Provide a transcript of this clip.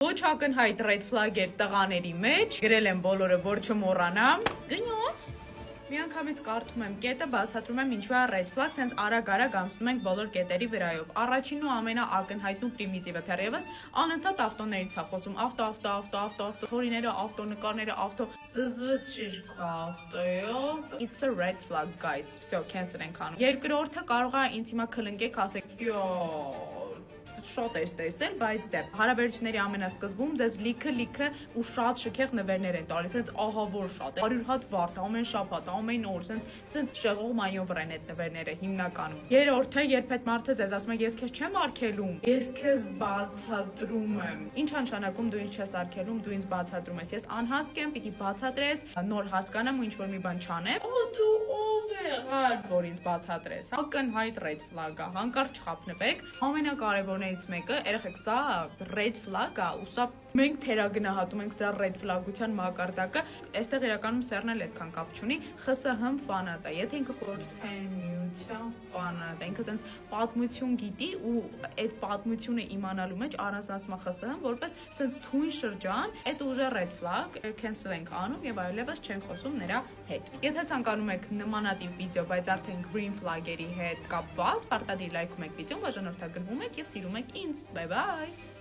Ոչ ակնհայտ red flag էր տղաների մեջ, գրել եմ բոլորը, որ չմոռանամ։ Գնոց։ Մի անգամից կարդում եմ կետը, բացատրում եմ ինչու է red flag, սենց արագ-արագ անցնում ենք բոլոր կետերի վրայով։ Առաջին ու ամենաակնհայտն ու պրիմիտիվը թերևս անընդհատ ավտոներից է խոսում, ավտո, թորիները, ավտոնկարները, զզվցիր քո ավտոյով։ It's a red flag, guys. Всё, cancel ենք անում։ Երկրորդը կարող է ինձ հիմա քլնկեք, ասեք, շատ ես տեսել, բայց դե հարաբերությունների ամենասկզբում ձեզ լիքը ու շատ շքեղ նվերներ են տալիս, սենց ահա որ շատ, 100 հատ վարդ, ամեն շաբաթ, ամեն օր, սենց շեղող մանյովր են այդ նվերները հիմնականում։ Երրորդը, երբ այդ մարդը ձեզ ասում է, ես քեզ չեմ արգելում, ես քեզ բացատրում եմ։ Ինչ նշանակում դու ինձ չես արգելում, դու ինձ բացատրում ես, ես անհասկ եմ, պիտի բացատրես, նոր հասկանամ ու ինչ որ մի բան չանեմ։ Դու ով եղար, որ ինձ բացատրես։ Ակնհայտ red flag-ը, հանկարծ չխաբնվեք։ Ամենակարևորներից մեկը, երեխեք, սա red flag-ը, ու սա մենք թերագնահատում ենք սա red flag-ության մակարդակը, այստեղ իրականում սերն էլ այդքան կապ չունի, ԽՍՀՄ ֆանատ է, եթե ինքը խորհրդային միության ֆանատ է, ինքը տենց պատմություն գիտի ու այդ պատմությունը իմանալու մեջ առանձնացնում է ԽՍՀՄ որպես սենց թույն շրջան, այդ ուժը red flag, cancel ենք անում եւ այլևս չենք խոսում նրա հետ։ Եթե ցանկանում եք նմանատիպ վիդեո, բայց արդեն green flag-երի հետ կապված, պարտադիր լայքում եք վիդեոն, բաժանորդագրվում եք եւ սիրում եք ինձ։ Bye bye։